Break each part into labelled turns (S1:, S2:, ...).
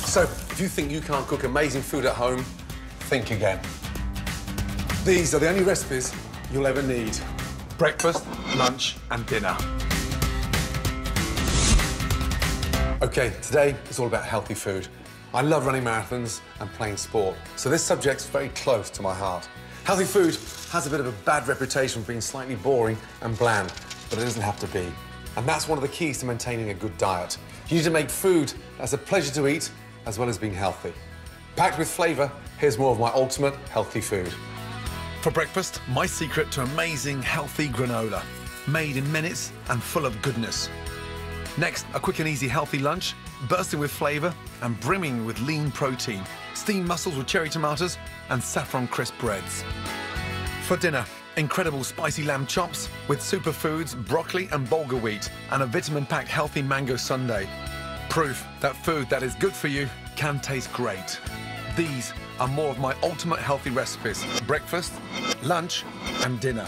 S1: So, if you think you can't cook amazing food at home, think again. These are the only recipes you'll ever need. Breakfast, lunch, and dinner. OK, today it's all about healthy food. I love running marathons and playing sport, so this subject's very close to my heart. Healthy food has a bit of a bad reputation for being slightly boring and bland, but it doesn't have to be. And that's one of the keys to maintaining a good diet. You need to make food that's a pleasure to eat, as well as being healthy. Packed with flavour, here's more of my ultimate healthy food. For breakfast, my secret to amazing, healthy granola. Made in minutes and full of goodness. Next, a quick and easy healthy lunch, bursting with flavour and brimming with lean protein. Steamed mussels with cherry tomatoes and saffron crisp breads. For dinner, incredible spicy lamb chops with superfoods, broccoli and bulgur wheat, and a vitamin-packed healthy mango sundae. Proof that food that is good for you can taste great. These are more of my ultimate healthy recipes: breakfast, lunch, and dinner.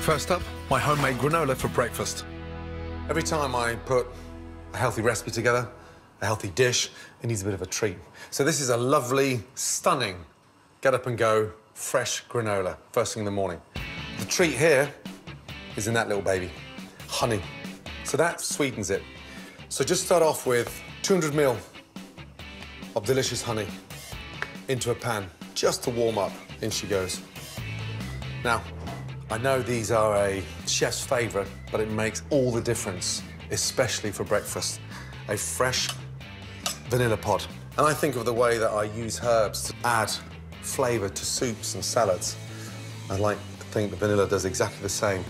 S1: First up, my homemade granola for breakfast. Every time I put a healthy recipe together, a healthy dish, it needs a bit of a treat. So this is a lovely, stunning, get-up-and-go, fresh granola, first thing in the morning. The treat here is in that little baby, honey. So that sweetens it. So just start off with 200 ml of delicious honey into a pan, just to warm up. In she goes. Now, I know these are a chef's favourite, but it makes all the difference, especially for breakfast. A fresh vanilla pod. And I think of the way that I use herbs to add flavour to soups and salads. I like to think that vanilla does exactly the same.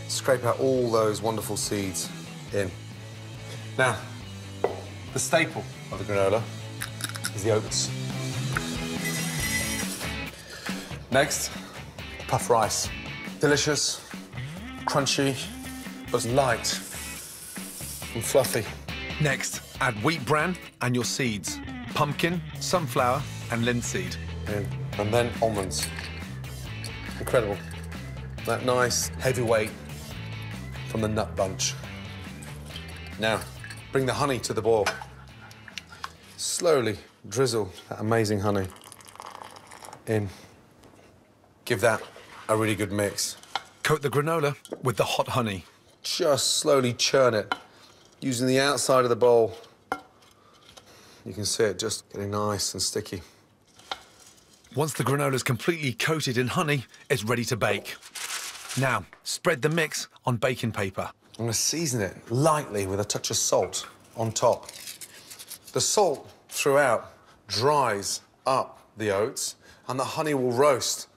S1: Scrape out all those wonderful seeds in. Now, the staple of the granola is the oats. Next, puff rice. Delicious, crunchy, but light and fluffy. Next, add wheat bran and your seeds. Pumpkin, sunflower and linseed. And then almonds. Incredible. That nice heavy weight from the nut bunch. Now, bring the honey to the boil. Slowly drizzle that amazing honey in. Give that a really good mix. Coat the granola with the hot honey. Just slowly churn it, using the outside of the bowl. You can see it just getting nice and sticky. Once the granola is completely coated in honey, it's ready to bake. Now, spread the mix on baking paper. I'm going to season it lightly with a touch of salt on top. The salt throughout dries up the oats, and the honey will roast,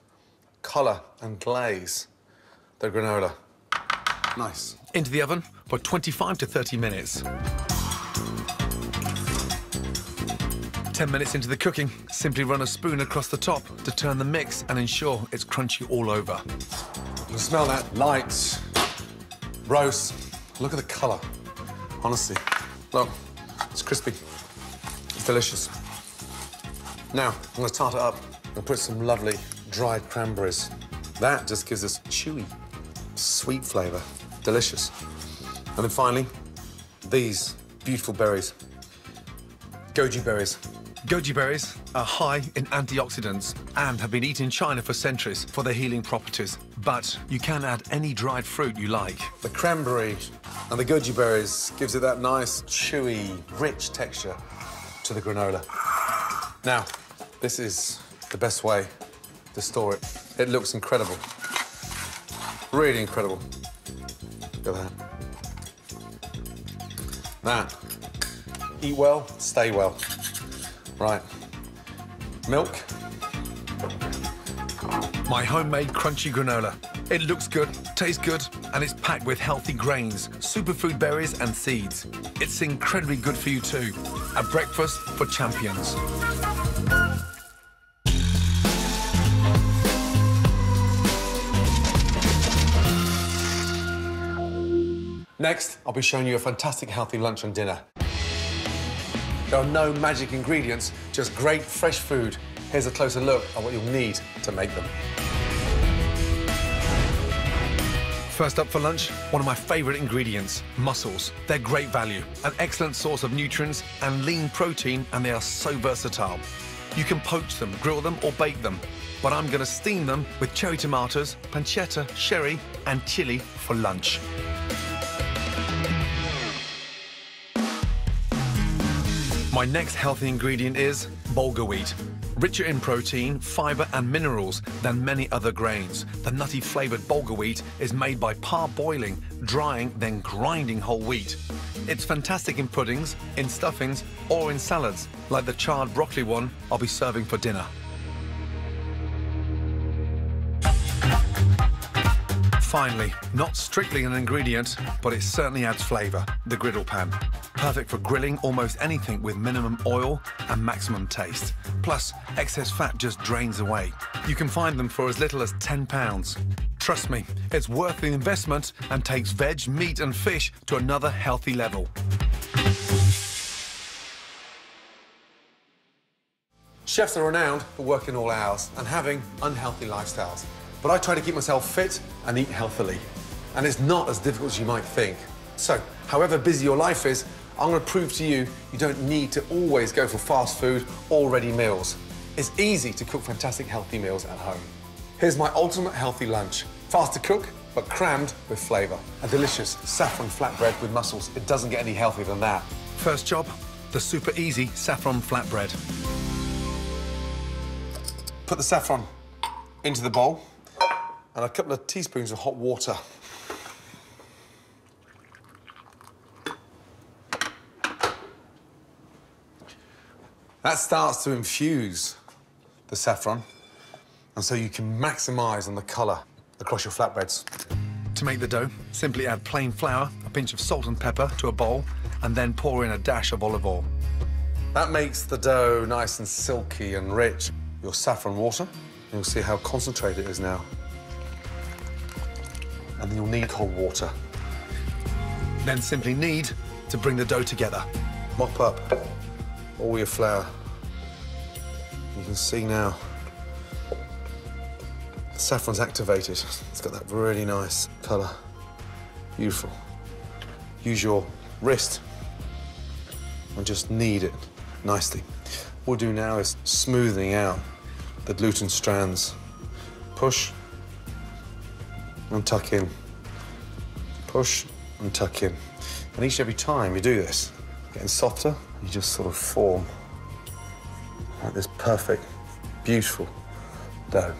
S1: colour and glaze the granola. Nice. Into the oven for 25 to 30 minutes. 10 minutes into the cooking, simply run a spoon across the top to turn the mix and ensure it's crunchy all over. You can smell that light roast. Look at the colour. Honestly, look, it's crispy. It's delicious. Now, I'm going to tart it up and put some lovely dried cranberries. That just gives us chewy, sweet flavour. Delicious. And then finally, these beautiful berries. Goji berries. Goji berries are high in antioxidants and have been eaten in China for centuries for their healing properties. But you can add any dried fruit you like. The cranberry and the goji berries gives it that nice, chewy, rich texture to the granola. Now, this is the best way to store it. It looks incredible. Really incredible. Look at that. That. Eat well, stay well. Right. Milk. My homemade crunchy granola. It looks good, tastes good, and it's packed with healthy grains, superfood berries and seeds. It's incredibly good for you too. A breakfast for champions. Next, I'll be showing you a fantastic healthy lunch and dinner. There are no magic ingredients, just great fresh food. Here's a closer look at what you'll need to make them. First up for lunch, one of my favourite ingredients, mussels. They're great value, an excellent source of nutrients and lean protein, and they are so versatile. You can poach them, grill them or bake them, but I'm going to steam them with cherry tomatoes, pancetta, sherry and chili for lunch. My next healthy ingredient is bulgur wheat. Richer in protein, fibre and minerals than many other grains. The nutty flavoured bulgur wheat is made by parboiling, drying, then grinding whole wheat. It's fantastic in puddings, in stuffings or in salads, like the charred broccoli one I'll be serving for dinner. Finally, not strictly an ingredient, but it certainly adds flavour, the griddle pan. Perfect for grilling almost anything with minimum oil and maximum taste. Plus, excess fat just drains away. You can find them for as little as £10. Trust me, it's worth the investment and takes veg, meat and fish to another healthy level.
S2: Chefs are renowned for working all hours and having unhealthy lifestyles. But I try to keep myself fit and eat healthily. And it's not as difficult as you might think. So, however busy your life is, I'm going to prove to you you don't need to always go for fast food or ready meals. It's easy to cook fantastic healthy meals at home. Here's my ultimate healthy lunch. Fast to cook, but crammed with flavour. A delicious saffron flatbread with mussels. It doesn't get any healthier than that.
S1: First job, the super easy saffron flatbread.
S2: Put the saffron into the bowl and a couple of teaspoons of hot water. That starts to infuse the saffron, and so you can maximise on the colour across your flatbreads.
S1: To make the dough, simply add plain flour, a pinch of salt and pepper to a bowl, and then pour in a dash of olive oil.
S2: That makes the dough nice and silky and rich. Your saffron water, you'll see how concentrated it is now. And then you'll need cold water.
S1: Then simply knead to bring the dough together.
S2: Mop up all your flour. You can see now the saffron's activated. It's got that really nice colour. Beautiful. Use your wrist and just knead it nicely. What we'll do now is smoothing out the gluten strands. Push and tuck in. Push and tuck in. And each and every time you do this, getting softer, you just sort of form like this perfect, beautiful dough.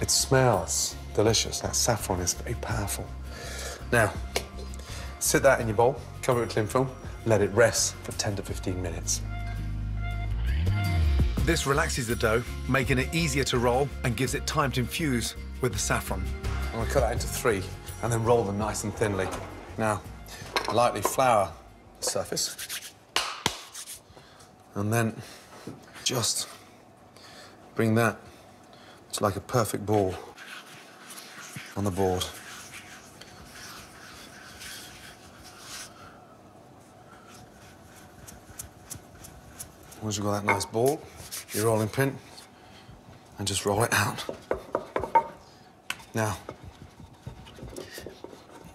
S2: It smells delicious. That saffron is very powerful. Now, sit that in your bowl, cover it with cling film, let it rest for 10 to 15 minutes.
S1: This relaxes the dough, making it easier to roll and gives it time to infuse with the saffron.
S2: I'm going to cut that into 3 and then roll them nice and thinly. Now, lightly flour the surface and then just bring that to like a perfect ball on the board. Once you've got that nice ball, your rolling pin, and just roll it out. Now,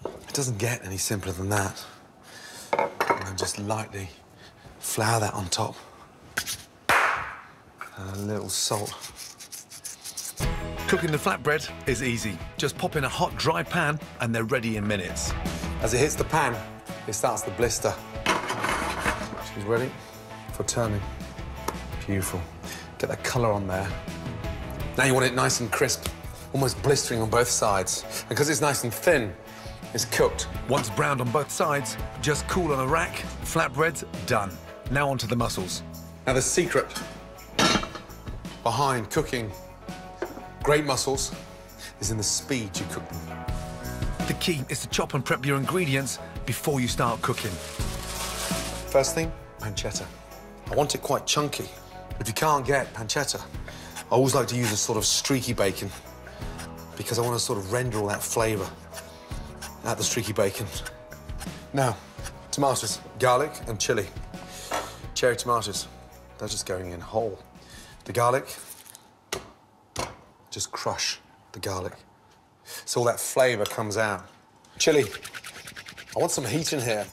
S2: it doesn't get any simpler than that. And then just lightly flour that on top. And a little salt.
S1: Cooking the flatbread is easy. Just pop in a hot, dry pan and they're ready in minutes.
S2: As it hits the pan, it starts to blister. She's ready for turning. Beautiful. Get that colour on there. Now you want it nice and crisp, almost blistering on both sides. And because it's nice and thin, it's cooked.
S1: Once browned on both sides, just cool on a rack. Flatbread's done. Now onto the mussels.
S2: Now the secret behind cooking great mussels is in the speed you cook them.
S1: The key is to chop and prep your ingredients before you start cooking.
S2: First thing, pancetta. I want it quite chunky. If you can't get pancetta, I always like to use a sort of streaky bacon because I want to sort of render all that flavour out the streaky bacon. Now, tomatoes, garlic and chilli. Cherry tomatoes, they're just going in whole. The garlic, just crush the garlic. so all that flavour comes out. Chili. I want some heat in here.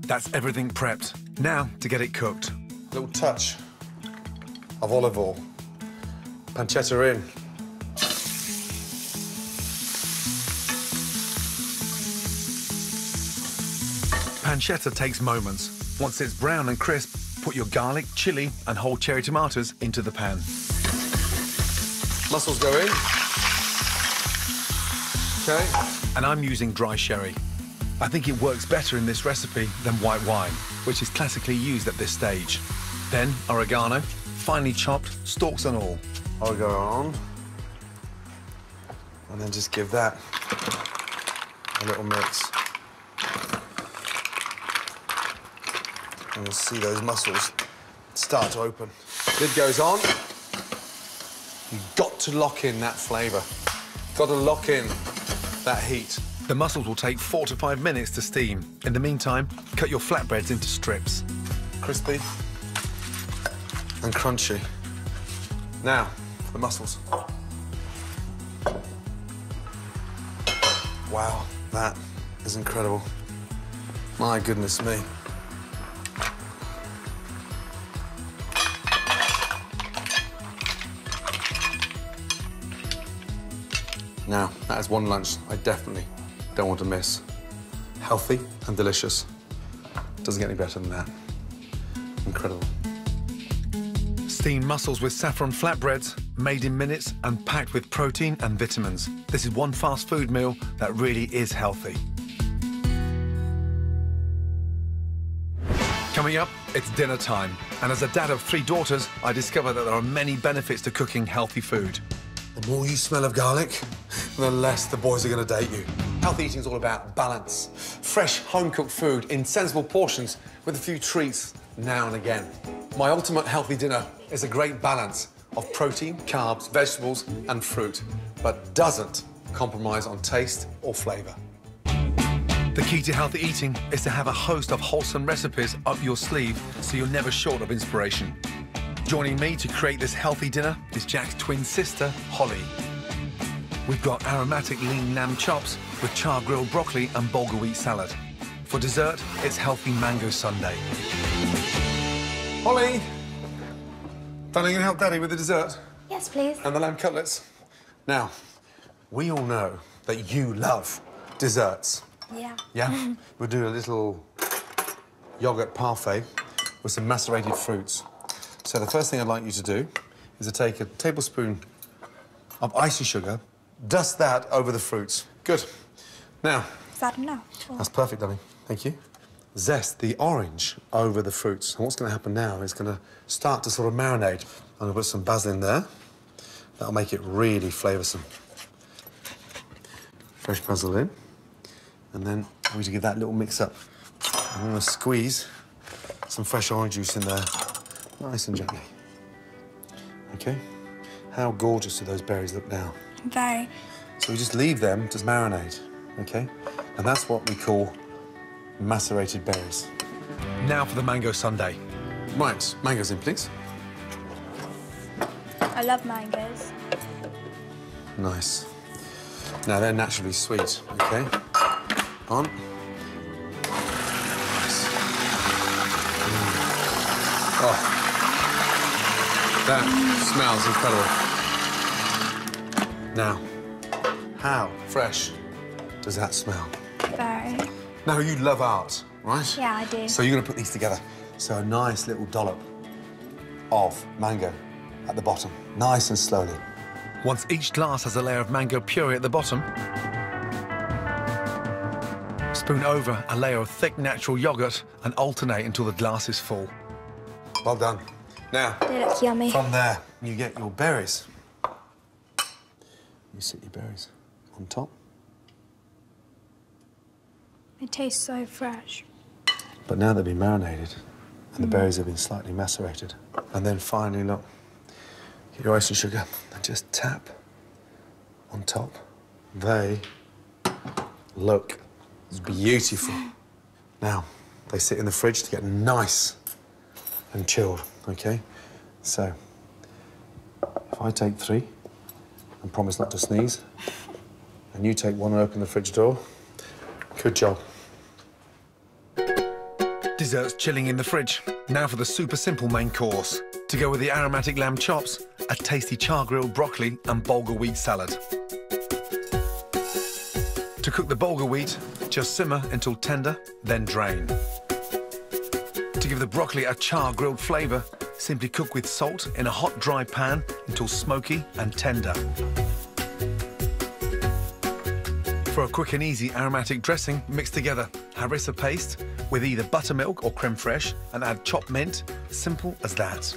S1: That's everything prepped. Now to get it cooked.
S2: A little touch of olive oil. Pancetta in.
S1: Pancetta takes moments. Once it's brown and crisp, put your garlic, chili and whole cherry tomatoes into the pan.
S2: Mussels go in. OK.
S1: And I'm using dry sherry. I think it works better in this recipe than white wine, which is classically used at this stage. Then oregano, finely chopped, stalks and all.
S2: Oregano on. And then just give that a little mix. And you'll see those mussels start to open. Lid goes on. You've got to lock in that flavour. Got to lock in that heat.
S1: The mussels will take 4 to 5 minutes to steam. In the meantime, cut your flatbreads into strips.
S2: Crispy and crunchy. Now, the mussels. Wow, that is incredible. My goodness me. Now, that is one lunch I definitely don't want to miss. Healthy and delicious. Doesn't get any better than that. Incredible.
S1: Steamed mussels with saffron flatbreads, made in minutes and packed with protein and vitamins. This is one fast food meal that really is healthy. Coming up, it's dinner time. And as a dad of 3 daughters, I discovered that there are many benefits to cooking healthy food.
S2: The more you smell of garlic, the less the boys are going to date you. Healthy eating is all about balance. Fresh, home-cooked food in sensible portions with a few treats now and again. My ultimate healthy dinner is a great balance of protein, carbs, vegetables and fruit, but doesn't compromise on taste or flavour.
S1: The key to healthy eating is to have a host of wholesome recipes up your sleeve so you're never short of inspiration. Joining me to create this healthy dinner is Jack's twin sister, Holly. We've got aromatic lean lamb chops with char-grilled broccoli and bulgur wheat salad. For dessert, it's healthy mango sundae.
S2: Holly! Darling, you gonna help Daddy with the dessert?
S3: Yes, please.
S2: And the lamb cutlets. Now, we all know that you love desserts.
S3: Yeah.
S2: Yeah? We'll do a little yogurt parfait with some macerated fruits. So the first thing I'd like you to do is to take a tablespoon of icing sugar, dust that over the fruits. Good. Now...
S3: Is that enough?
S2: That's perfect, darling. Thank you. Zest the orange over the fruits. And what's going to happen now is going to start to sort of marinate. I'm going to put some basil in there. That'll make it really flavoursome. Fresh basil in. And then I'm going to give that little mix up. I'm going to squeeze some fresh orange juice in there. Nice and gently. OK? How gorgeous do those berries look now?
S3: Very.
S2: So we just leave them to marinate, OK? And that's what we call macerated berries.
S1: Now for the mango sundae.
S2: Right, mangoes in, please.
S3: I love mangoes.
S2: Nice. Now, they're naturally sweet, OK? On. Nice. Oh. That smells incredible. Now, how fresh does that smell?
S3: Very.
S2: Now, you love art, right?
S3: Yeah, I do.
S2: So you're going to put these together. So a nice little dollop of mango at the bottom, nice and slowly.
S1: Once each glass has a layer of mango puree at the bottom, spoon over a layer of thick natural yogurt and alternate until the glass is full.
S2: Well done. Now,
S3: They look yummy.
S2: from there, you get your berries. You sit your berries on top.
S3: It tastes so fresh.
S2: But now they've been marinated, and the berries have been slightly macerated. And then finally, look, get your icing sugar and just tap on top. They look beautiful. Now, they sit in the fridge to get nice and chilled, OK? So, if I take 3 and promise not to sneeze. And you take one and open the fridge door. Good job.
S1: Dessert's chilling in the fridge. Now for the super simple main course. To go with the aromatic lamb chops, a tasty char-grilled broccoli and bulgur wheat salad. To cook the bulgur wheat, just simmer until tender, then drain. To give the broccoli a char-grilled flavour, simply cook with salt in a hot, dry pan until smoky and tender. For a quick and easy aromatic dressing, mix together harissa paste with either buttermilk or creme fraiche and add chopped mint. Simple as that.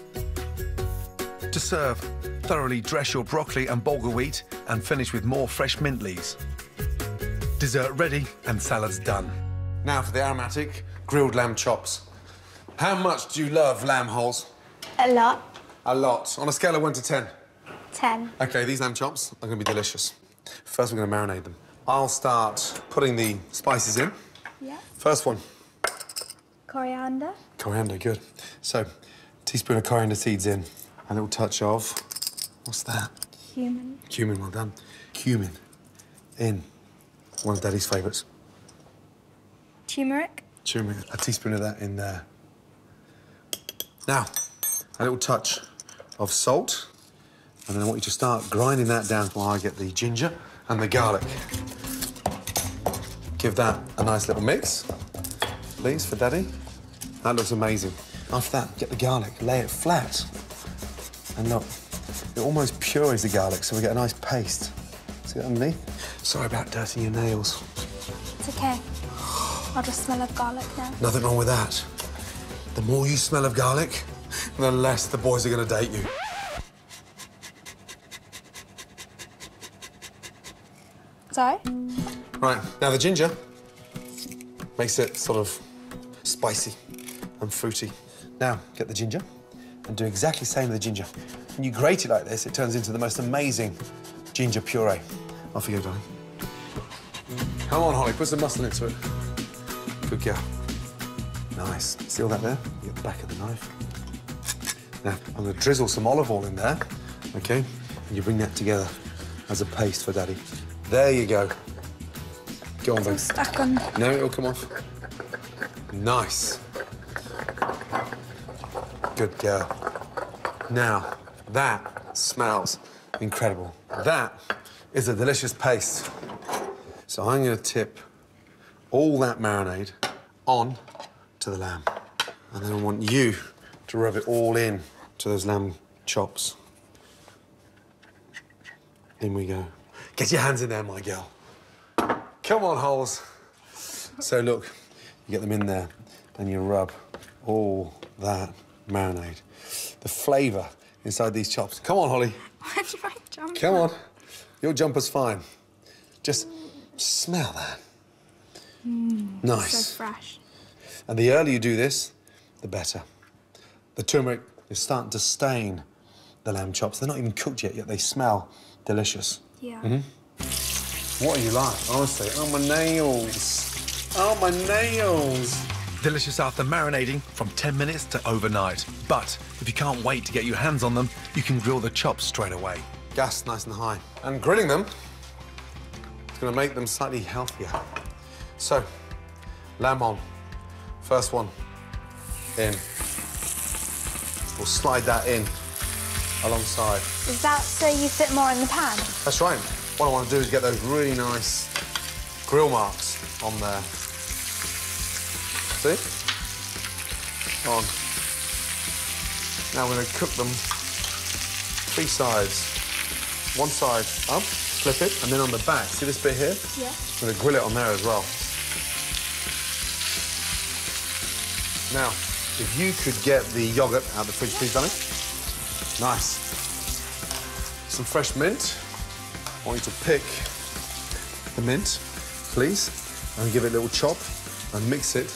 S1: To serve, thoroughly dress your broccoli and bulgur wheat and finish with more fresh mint leaves. Dessert ready and salad's done.
S2: Now for the aromatic grilled lamb chops. How much do you love lamb holes?
S3: A lot.
S2: A lot. On a scale of 1 to 10?
S3: 10.
S2: OK, these lamb chops are going to be delicious. First, we're going to marinate them. I'll start putting the spices in.
S3: Yeah.
S2: First one.
S3: Coriander.
S2: Coriander, good. So, teaspoon of coriander seeds in. A little touch of... What's that?
S3: Cumin.
S2: Cumin, well done. Cumin in. One of Daddy's favourites.
S3: Turmeric.
S2: Turmeric. A teaspoon of that in there. Now, a little touch of salt. And then I want you to start grinding that down while I get the ginger and the garlic. Give that a nice little mix, please, for Daddy. That looks amazing. After that, get the garlic, lay it flat. And look, it almost purees the garlic, so we get a nice paste. See that underneath? Sorry about dirtying your nails.
S3: It's okay. I'll just smell of garlic now.
S2: Nothing wrong with that. The more you smell of garlic, the less the boys are going to date you.
S3: Sorry?
S2: Right, now the ginger makes it sort of spicy and fruity. Now, get the ginger and do exactly the same with the ginger. When you grate it like this, it turns into the most amazing ginger puree. Off you go, darling. Come on, Holly, put some muscle into it. Good girl. Nice. See all that there? You get the back of the knife. Now, I'm going to drizzle some olive oil in there, OK? And you bring that together as a paste for Daddy. There you go. Go on, babe.
S3: Stuck on.
S2: No, it'll come off. Nice. Good girl. Now, that smells incredible. That is a delicious paste. So I'm going to tip all that marinade on to the lamb. And then I want you to rub it all in to those lamb chops. In we go. Get your hands in there, my girl. Come on, Holes. So look, you get them in there, and you rub all that marinade. The flavour inside these chops. Come on, Holly.
S3: Where'd you find jumper?
S2: Come on. Your jumper's fine. Just smell that. Nice.
S3: So fresh.
S2: And the earlier you do this, the better. The turmeric is starting to stain the lamb chops. They're not even cooked yet they smell delicious.
S3: Yeah.
S2: What are you like, honestly? Oh, my nails. Oh, my nails.
S1: Delicious after marinating from 10 minutes to overnight. But if you can't wait to get your hands on them, you can grill the chops straight away.
S2: Gas nice and high. And grilling them is going to make them slightly healthier. So, lamb on. First one in. We'll slide that in alongside.
S3: Is that so you fit more in the pan?
S2: That's right. What I want to do is get those really nice grill marks on there. See? On. Now we're going to cook them 3 sides. One side up, flip it, and then on the back. See this bit here?
S3: Yeah.
S2: I'm going to grill it on there as well. Now, if you could get the yoghurt out of the fridge, please, darling. Nice. Some fresh mint. I want you to pick the mint, please, and give it a little chop and mix it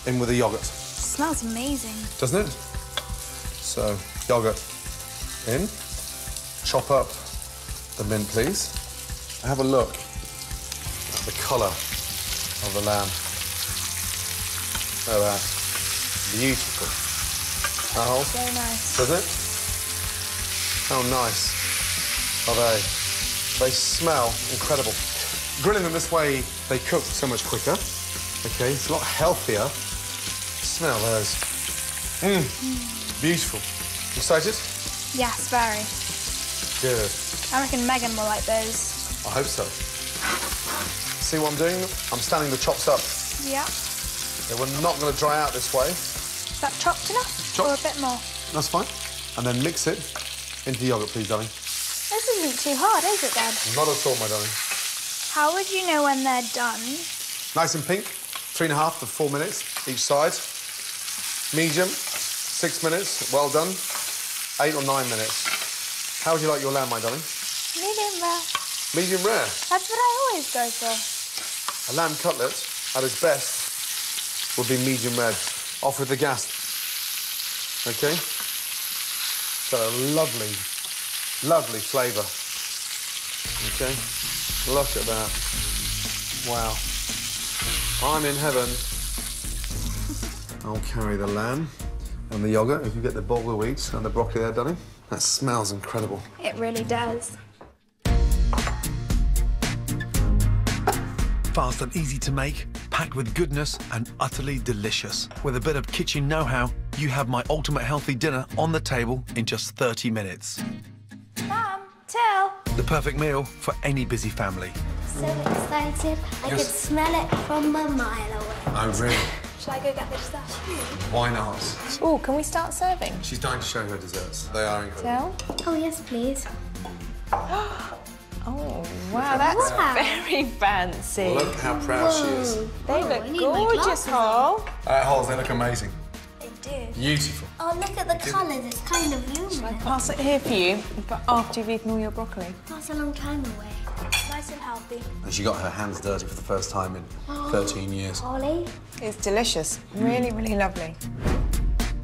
S2: in with the yoghurt.
S3: It smells amazing.
S2: Doesn't it? So, yoghurt in. Chop up the mint, please. Have a look at the colour of the lamb. Look at that. Beautiful. Oh,
S3: So nice.
S2: doesn't it? How nice are they? They smell incredible. Grilling them this way, they cook so much quicker. Okay, it's a lot healthier. Smell those. Beautiful. Excited?
S3: Yes, very.
S2: Good.
S3: I reckon Megan will like those.
S2: I hope so. See what I'm doing? I'm standing the chops up.
S3: Yeah.
S2: They were not going to dry out this way.
S3: Is that chopped enough?
S2: Chopped.
S3: Or a bit more?
S2: That's fine. And then mix it into the yogurt, please, darling.
S3: This isn't too hard, is it, Dad?
S2: Not at all, my darling.
S3: How would you know when they're done?
S2: Nice and pink. 3.5 to 4 minutes each side. Medium, 6 minutes. Well done. 8 or 9 minutes. How would you like your lamb, my darling?
S3: Medium rare.
S2: Medium rare.
S3: That's what I always go for.
S2: A lamb cutlet, at its best, would be medium red. Off with the gas. OK? Got a lovely, lovely flavour. OK? Look at that. Wow. I'm in heaven. I'll carry the lamb and the yoghurt. If you get the bulgur wheat and the broccoli there, darling. That smells incredible.
S3: It really does.
S1: Fast and easy to make, packed with goodness and utterly delicious. With a bit of kitchen know-how, you have my ultimate healthy dinner on the table in just 30 minutes.
S3: Mum, Till.
S1: The perfect meal for any busy family.
S4: So excited. I could smell it from a mile away.
S2: Oh, really?
S3: Shall I go get the stuff?
S2: Why not?
S5: Oh, can we start serving?
S2: She's dying to show her desserts. They are incredible.
S5: Jill?
S4: Oh, yes, please.
S5: Oh, wow, that's
S4: Wow.
S5: very fancy.
S2: Look how proud she is.
S5: They
S4: I
S5: look
S4: need my
S5: gorgeous,
S4: glasses
S5: Hall.
S2: Holes, they look amazing.
S3: They do.
S2: Beautiful.
S4: Oh, look at the colours. It's kind of luminous.
S5: Pass it here for you, but after you've eaten all your broccoli.
S4: That's a long time away.
S3: Nice and healthy.
S2: And she got her hands dirty for the first time in 13 years.
S4: Ollie?
S5: It's delicious. Really, really lovely.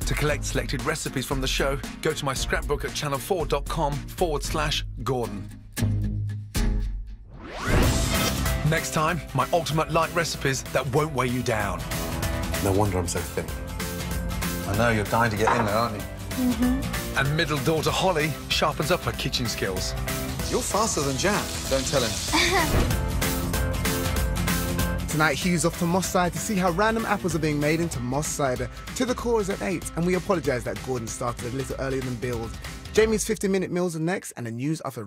S1: To collect selected recipes from the show, go to my scrapbook at channel4.com/Gordon. Next time, my ultimate light recipes that won't weigh you down.
S2: No wonder I'm so thin. I know, you're dying to get in there, aren't you?
S1: And middle daughter Holly sharpens up her kitchen skills.
S2: You're faster than Jack. Don't tell him.
S6: Tonight, Hugh's off to Moss Side to see how random apples are being made into Moss cider. To the Core is at 8, and we apologise that Gordon started a little earlier than billed. Jamie's 50-minute meals are next, and the news after